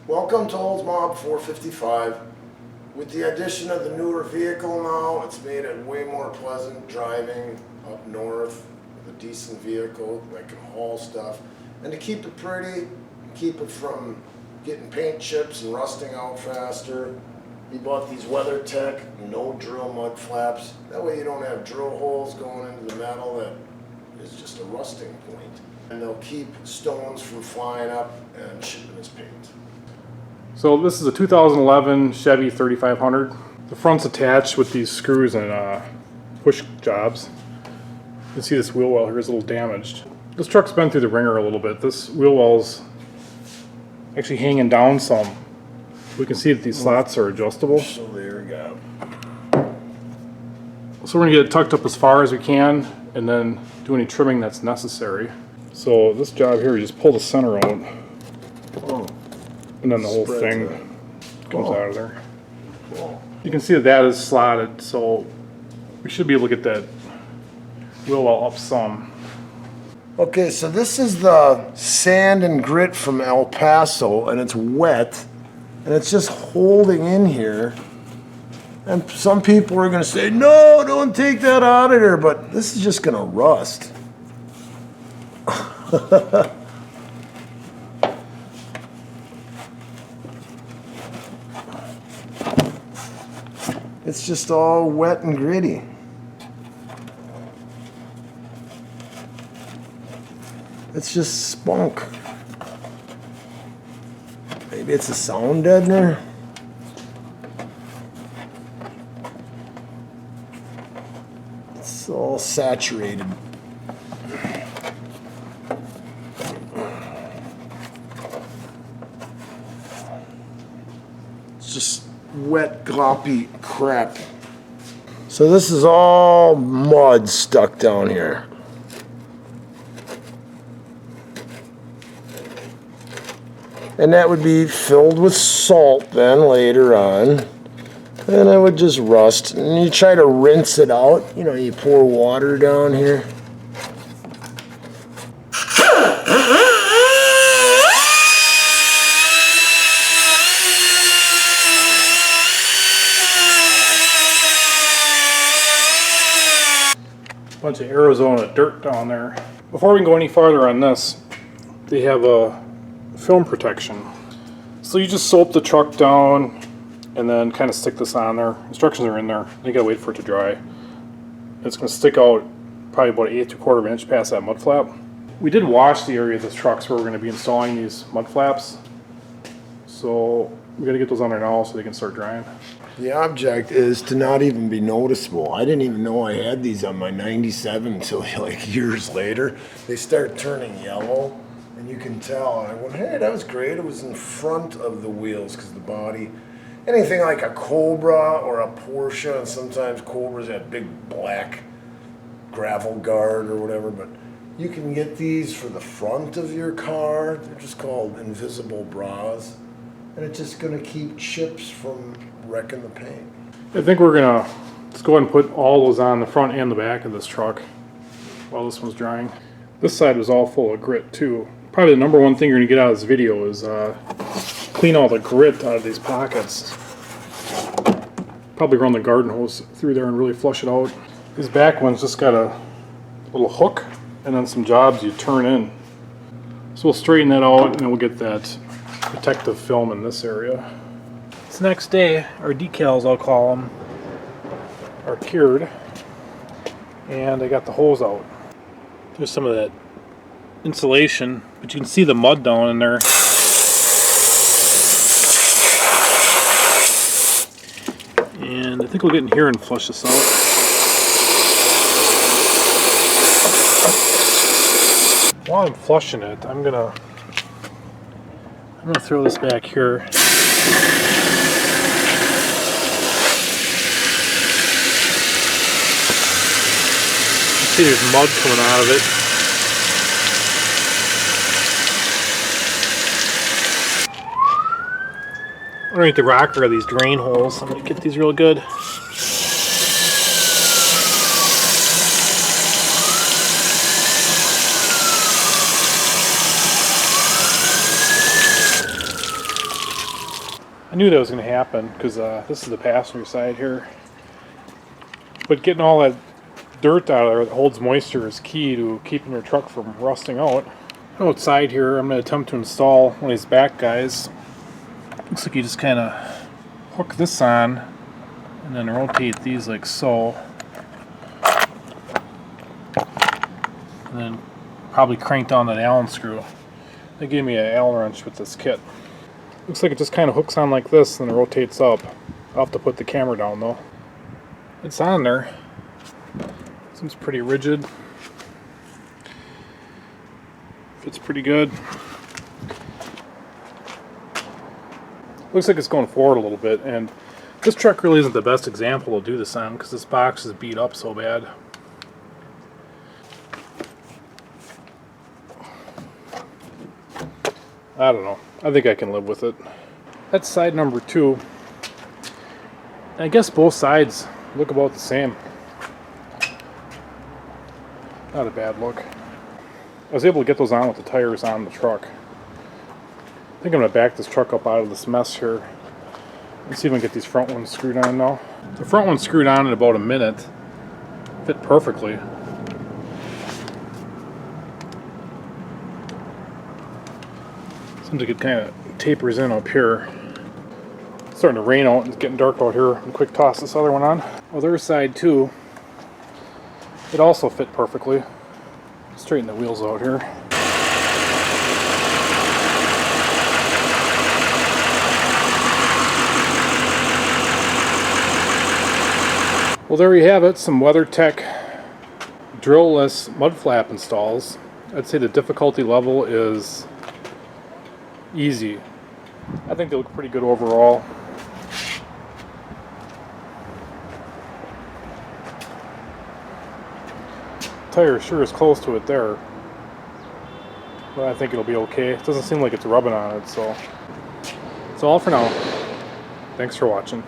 Welcome to Oldsmob 455. With the addition of the newer vehicle now, it's made it way more pleasant driving up north with a decent vehicle that can haul stuff. And to keep it pretty, keep it from getting paint chips and rusting out faster, we bought these WeatherTech no drill mud flaps. That way you don't have drill holes going into the metal that is just a rusting point. And they'll keep stones from flying up and chipping as paint. So this is a 2011 Chevy 3500. The front's attached with these screws and push jobs. You can see this wheel well here is a little damaged. This truck's been through the ringer a little bit. This wheel well's actually hanging down some. We can see that these slots are adjustable. So there we go. So we're gonna get it tucked up as far as we can and then do any trimming that's necessary. So this job here, you just pull the center out. Oh. And then the whole thing comes out of there. You can see that that is slotted, so we should be able to get that wheel well up some. Okay, so this is the sand and grit from El Paso, and it's wet, and it's just holding in here. And some people are gonna say, no, don't take that out of there, but this is just gonna rust. It's just all wet and gritty. It's just spunk. Maybe it's a sound deadener. It's all saturated. It's just wet, gloppy crap. So this is all mud stuck down here. And that would be filled with salt then later on. And it would just rust. And you try to rinse it out. You know, you pour water down here. Bunch of Arizona dirt down there. Before we can go any farther on this, they have a film protection. So you just soap the truck down and then kind of stick this on there. Instructions are in there. You gotta wait for it to dry. It's gonna stick out probably about 1/8 to 1/4 inch past that mud flap. We did wash the area of this truck where we're gonna be installing these mud flaps. So we gotta get those on there now so they can start drying. The object is to not even be noticeable. I didn't even know I had these on my 97 until like years later. They start turning yellow and you can tell. And I went, hey, that was great. It was in front of the wheels because the body, anything like a Cobra or a Porsche, and sometimes Cobras have big black gravel guard or whatever, but you can get these for the front of your car. They're just called invisible bras. And it's just gonna keep chips from wrecking the paint. I think we're gonna just go ahead and put all those on the front and the back of this truck while this one's drying. This side was all full of grit too. Probably the number one thing you're gonna get out of this video is clean all the grit out of these pockets. Probably run the garden hose through there and really flush it out. These back ones just got a little hook and then some jobs you turn in. So we'll straighten that out and then we'll get that protective film in this area. It's the next day. Our decals, I'll call them, are cured, and I got the hose out. There's some of that insulation, but you can see the mud down in there. And I think we'll get in here and flush this out. While I'm flushing it, I'm gonna throw this back here. See, there's mud coming out of it. Underneath the rocker are these drain holes. I'm going to get these real good. I knew that was going to happen because this is the passenger side here. But getting all that dirt out of there that holds moisture is key to keeping your truck from rusting out. Outside here, I'm going to attempt to install one of these back guys. Looks like you just kind of hook this on and then rotate these like so. And then probably crank down that Allen screw. They gave me an Allen wrench with this kit. Looks like it just kind of hooks on like this and it rotates up. I'll have to put the camera down though. It's on there. Seems pretty rigid. Fits pretty good. Looks like it's going forward a little bit, and this truck really isn't the best example to do this on because this box is beat up so bad. I don't know. I think I can live with it. That's side number 2. I guess both sides look about the same. Not a bad look. I was able to get those on with the tires on the truck. I think I'm going to back this truck up out of this mess here. Let's see if I can get these front ones screwed on now. The front one's screwed on in about a minute. Fit perfectly. Seems like it kind of tapers in up here. It's starting to rain out and it's getting dark out here. I'm quick toss this other one on. Other side too. It also fit perfectly. Straighten the wheels out here. Well, there you have it, some WeatherTech drill-less mud flap installs. I'd say the difficulty level is easy. I think they look pretty good overall. Tire sure is close to it there, but I think it'll be okay. It doesn't seem like it's rubbing on it, so that's all for now. Thanks for watching.